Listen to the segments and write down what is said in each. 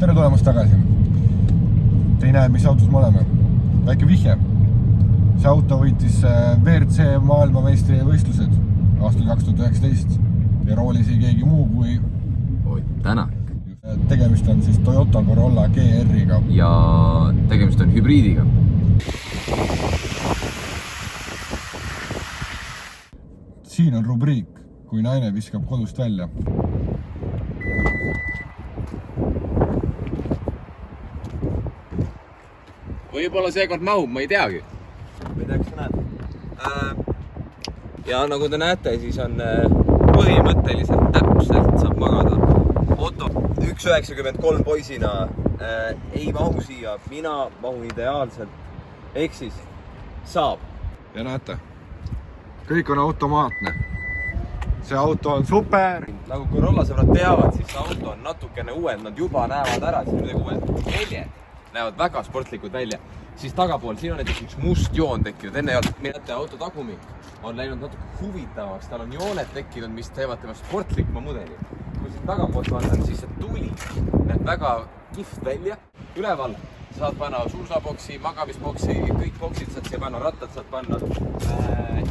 tere tulemast tagasi. Te ei näe, mis autos me oleme. Väike vihje. See auto võitis WRC maailmameistri võistlused aastal 2019 ja roolis ei keegi muu kui Ott Tänak. Tegemist on siis Toyota Corolla GR-iga. Ja tegemist on hübriidiga. Siin on rubriik, kui naine viskab kodust välja. Võib-olla seekord mahub, ma ei teagi. Ma ei tea, kas te näete. Ja nagu te näete, siis on põhimõtteliselt täpselt saab magada. Otto 1,93 poisina ei mahu siia, mina mahun ideaalselt. Ehk siis saab. Ja näete, kõik on automaatne. See auto on super. Nagu Corolla sõbrad teavad, siis see auto on natukene uued, nad juba näevad ära, siis midagi uued väljed näevad väga sportlikud välja. Siis tagapool, siin on näiteks üks must joon tekkinud, enne ei olnud, näete, auto tagumik on läinud natuke huvitavaks, tal on jooned tekkinud, mis teevad tema sportlikuma mudeli. Kui siin tagapoolt vaatan, siis see tuli näeb väga kihvt välja. Üleval saad panna suusaboksi, magamisboksi, kõik boksid saad siia panna, rattad saad panna.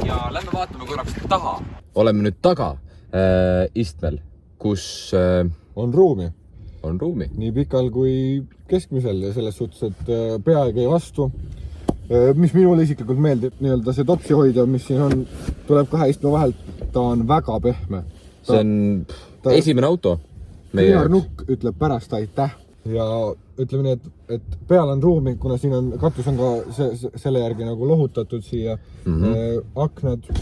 Ja lähme vaatame korraks taha. Oleme nüüd taga istmel, kus On ruumi. on ruumi. Nii pikal kui keskmisel ja selles suhtes, et pea ei käi vastu. Mis minule isiklikult meeldib, nii-öelda see topsi hoidja, mis siin on, tuleb kahe istme vahelt, ta on väga pehme. See on esimene auto. Nukk ütleb pärast aitäh ja ütleme nii, et peal on ruumi, kuna siin on katus on ka selle järgi nagu lohutatud siia aknad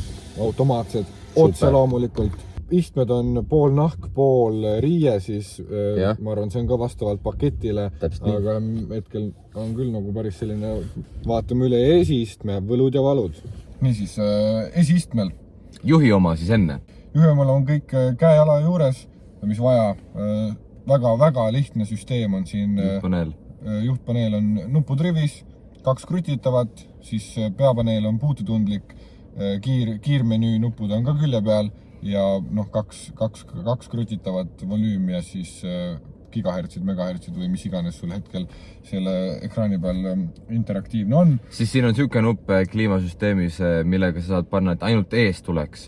automaatsed, otse loomulikult. Istmed on pool nahk, pool riie, siis ma arvan, see on ka vastavalt paketile, aga hetkel on küll nagu päris selline, vaatame üle esiistme, võlud ja valud. Niisiis, esiistmel. Juhi oma siis enne. Juhi omal on kõik käe-jala juures, mis vaja. Väga lihtne süsteem on siin. Juhtpaneel on nuputrivis, 2 krutitavat, siis peapaneel on puututundlik, kiirmenüü nupud on ka külje peal ja 2 krutitavat volüümi ja siis gigahertsid, megahertsid või mis iganes sul hetkel selle ekraani peal interaktiivne on. Siis siin on siuke nupp kliimasüsteemis, millega sa saad panna, et ainult ees tuleks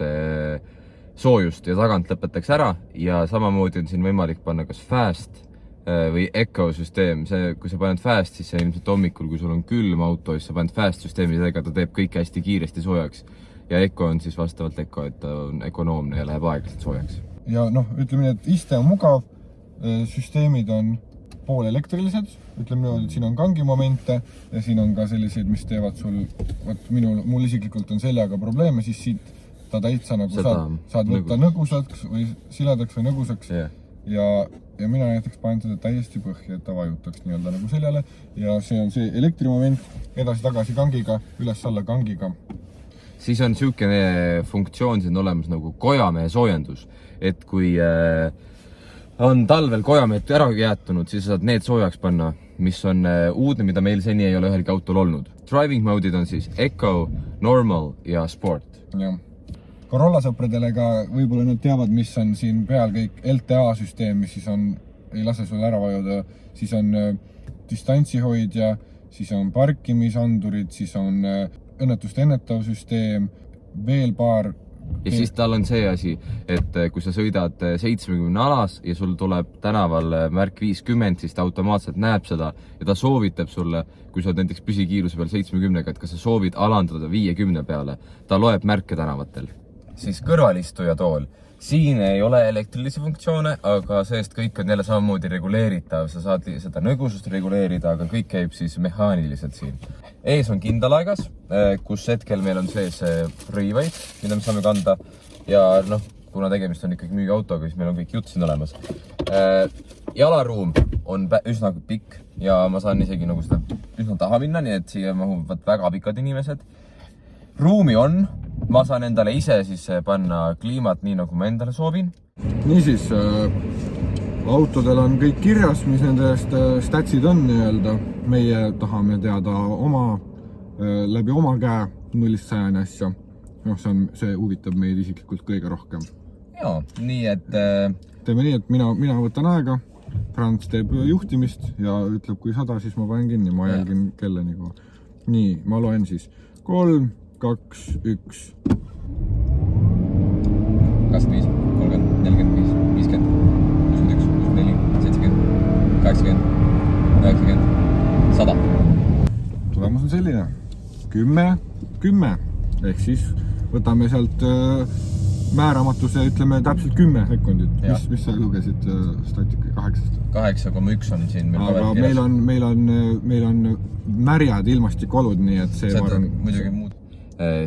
soojust ja tagant lõpetaks ära ja samamoodi on siin võimalik panna kas fast või eco süsteem. Kui sa paned fast, siis see ilmselt hommikul, kui sul on külm auto, siis sa paned fast süsteemi, sellega ta teeb kõik hästi kiiresti soojaks. Ja eco on siis vastavalt eco, et ta on ökonoomne ja läheb aeglaselt soojaks. Ja ütleme nii, et iste on mugav, süsteemid on pool elektrilised, ütleme nii, et siin on kangimomente ja siin on ka selliseid, mis teevad sul, mul isiklikult on seljaga probleeme, siis siit ta täitsa nagu saad võtta nõgusaks või siledaks või nõgusaks ja mina näiteks panen teda täiesti põhja, et ta vajutaks nii-öelda nagu seljale ja see on see elektrimoment, edasi-tagasi kangiga, üles-alla kangiga. Siis on siukene funktsioon siin olemas nagu kojamehe soojendus, et kui on talvel kojamehed ära jäetunud, siis saad need soojaks panna, mis on uudne, mida meil seni ei ole ühelgi autol olnud. Driving mode'id on siis Eco, Normal ja Sport. Ja. Corolla sõpradele ka võib-olla nad teavad, mis on siin peal kõik LTA süsteem, mis siis on, ei lase sul ära vajuda, siis on distantsihoidja, siis on parkimisandurid, siis on õnnetuste ennetav süsteem, veel paar. Ja siis tal on see asi, et kui sa sõidad 70 alas ja sul tuleb tänaval märk 50, siis ta automaatselt näeb seda ja ta soovitab sulle, kui sa oled näiteks püsikiiruse peal 70, et kas sa soovid alandada 50 peale, ta loeb märke tänavatel. Siis kõrvalistuja tool. Siin ei ole elektrilisi funktsioone, aga seest kõik on jälle samamoodi reguleeritav. Sa saad seda nõgusust reguleerida, aga kõik käib siis mehaaniliselt siin. Ees on kindlalaegas, kus hetkel meil on sees rõivaid, mida me saame kanda. Ja kuna tegemist on ikkagi müügiautoga, siis meil on kõik jutt siin olemas. Jalaruum on üsna pikk ja ma saan isegi nagu seda üsna taha minna, nii et siia mahuvad väga pikad inimesed. Ruumi on. Ma saan endale ise siis panna kliimat nii, nagu ma endale soovin. Niisiis, autodel on kõik kirjas, mis nendest statsid on nii-öelda. Meie tahame teada läbi oma käe 0-100 asja. See huvitab meid isiklikult kõige rohkem. Jaa, nii et... Teeme nii, et mina võtan aega, Franz teeb juhtimist ja ütleb, kui 100, siis ma panen kinni, ma jälgin kella nii kaua. Nii, ma loen siis 3, 2, 1. 25, 30, 45, 50, 61, 64, 70, 80, 90, 100. Tulemus on selline. 10, 10. Ehk siis võtame sealt määramatuse, ütleme täpselt 10 sekundit. Mis sa lugesid statika 8-st? 8,1 on siin meil aga meil on märjad ilmastikuolud, nii et see on muidugi muud.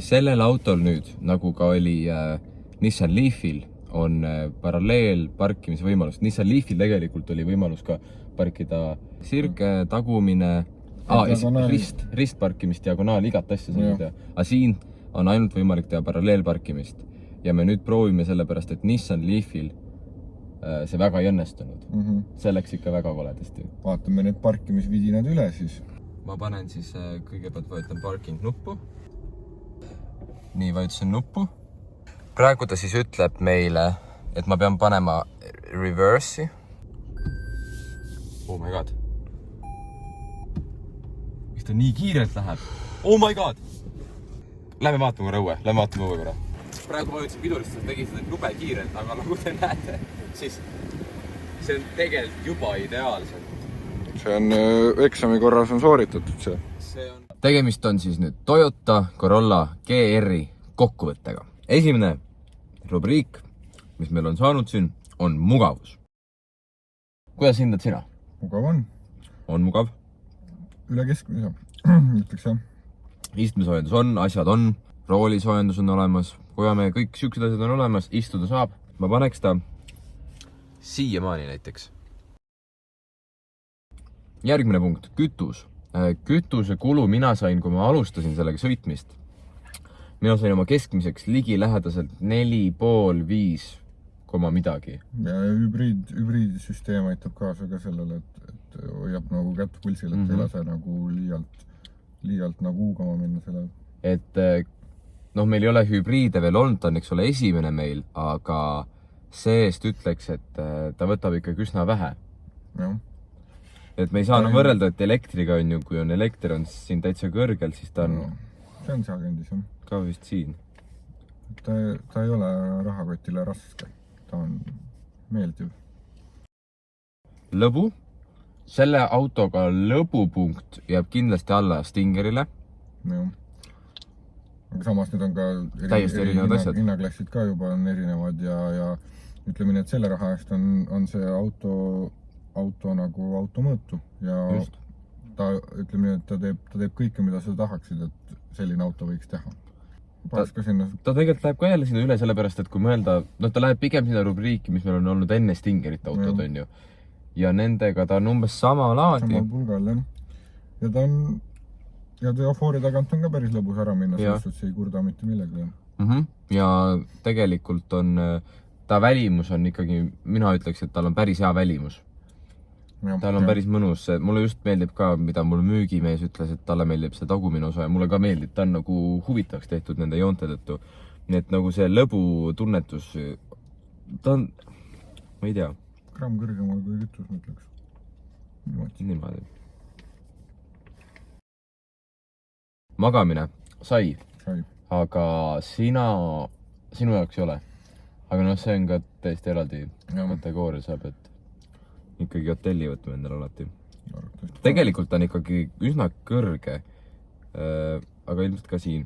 Sellel autol nüüd, nagu ka oli Nissan Leafil, on paralleel parkimisvõimalus. Nissan Leafil tegelikult oli võimalus ka parkida sirge, tagumine, ristparkimist, diagonaal, igat asja saab teha. Aga siin on ainult võimalik teha paralleelparkimist. Ja me nüüd proovime sellepärast, et Nissan Leafil see väga ei õnnestunud. See läks ikka väga koledasti. Vaatame need parkimisvidinad üle siis. Ma panen siis kõigepealt vajutan parking nuppu. Nii, vajutasin nuppu. Praegu ta siis ütleb meile, et ma pean panema reverse'i. Oh my god. Miks ta nii kiirelt läheb? Oh my god! Lähme vaatame õue korra. Praegu vajutasin pidurist, sest tegi seda jube kiirelt, aga nagu te näete, siis see on tegelikult juba ideaalselt. See on eksami korras on sooritatud see. Tegemist on siis nüüd Toyota Corolla GR-i kokkuvõttega. Esimene rubriik, mis meil on saanud siin, on mugavus. Kuidas hindad sina? Mugav on. On mugav? Üle keskmise, ütleks jah. Istumisoojendus on, asjad on, roolisoojendus on olemas, kojame kõik siuksed asjad on olemas, istuda saab. Ma paneks ta siiamaani näiteks. Järgmine punkt, kütus. Kütuse kulu mina sain, kui ma alustasin sellega sõitmist. Mina sain oma keskmiseks ligi lähedaselt 4,5-5 midagi. Ja hübriidsüsteem aitab kaasa ka sellele, et hoiab nagu kätt pulsil, et ei lase nagu liialt nagu uugama minna sellele. Et meil ei ole hübriide veel olnud, ta on eks ole esimene meil, aga see-eest ütleks, et ta võtab ikkagi üsna vähe. Jah. Et me ei saa võrrelda, et elektriga on ju, kui on elekter on siin täitsa kõrgel, siis ta on... See on seakendis, jah. Ka vist siin. Ta ei ole rahakotile raske. Ta on meeldiv. Lõbu. Selle autoga lõbupunkt jääb kindlasti alla Stingerile. Jah. Aga samas need on ka täiesti erinevad asjad. Hinnaklassid ka juba on erinevad ja ütleme nii, et selle raha eest on see auto nagu automõõtu ja just. Ta ütleme nii, et ta teeb kõike, mida sa tahaksid, et selline auto võiks teha. Ta tegelikult läheb ka jälle sinna üle sellepärast, et kui mõelda, ta läheb pigem sinna rubriiki, mis meil on olnud enne Stingerit autod, on ju. Ja nendega ta on umbes sama laadi. Sama pulgal, jah. Ja ta on... Ja foori tagant on ka päris lõbus ära minna, sest et see ei kurda mitte millegi. Ja tegelikult on... Ta välimus on ikkagi... Mina ütleks, et tal on päris hea välimus. Tal on päris mõnus. Mulle just meeldib ka, mida mul müügimees ütles, et talle meeldib see tagumine osa ja mulle ka meeldib. Ta on nagu huvitavaks tehtud nende joonte tõttu. Nii et nagu see lõbu tunnetus... Ta on... Ma ei tea. Gramm kõrgemal kui kütus, mõtleks. Niimoodi. Magamine sai, aga sinu jaoks ei ole. Aga see on ka täiesti eraldi kategooria saab, et ikkagi hotelli võtme endale alati. Tegelikult on ikkagi üsna kõrge, aga ilmselt ka siin,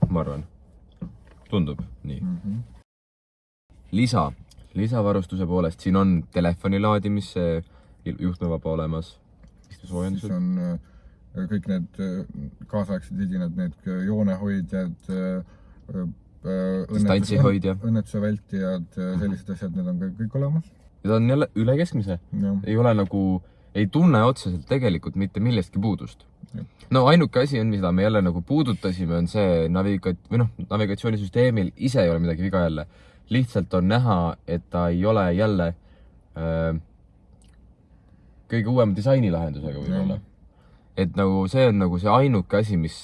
ma arvan. Tundub nii. Lisavarustuse poolest siin on telefoni laadimise juhtmevaba olemas. Siis on kõik need kaasaegsed vidinad, need joonehoidjad, õnnetuse vältijad, sellised asjad, need on kõik olemas. Ja ta on jälle üle keskmise. Ei ole nagu, ei tunne otseselt tegelikult mitte millestki puudust. No ainuke asi on, mida me jälle nagu puudutasime, on see navigatsioonisüsteemil ise ei ole midagi viga jälle. Lihtsalt on näha, et ta ei ole jälle kõige uuema disainilahendusega võib-olla. Et nagu see on nagu see ainuke asi, mis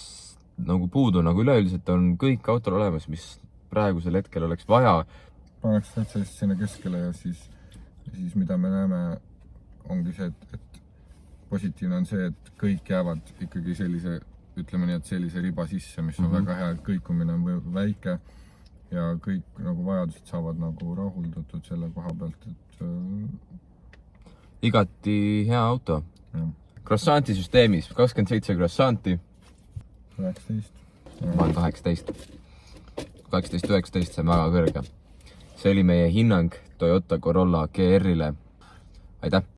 nagu puudu, nagu üleüldiselt on kõik autol olemas, mis praegusel hetkel oleks vaja. Paneks täitsa sinna keskele ja siis mida me näeme ongi see, et positiivne on see, et kõik jäävad ikkagi sellise, ütleme nii, et sellise riba sisse, mis on väga hea, et kõikumine on väike ja kõik nagu vajadused saavad nagu rahuldatud selle koha pealt, et igati hea auto. jah. Croissanti süsteemis 27 croissanti. 19. Ma olen 18. 18-19, see on väga kõrge. See oli meie hinnang Toyota Corolla GR-ile. Aitäh!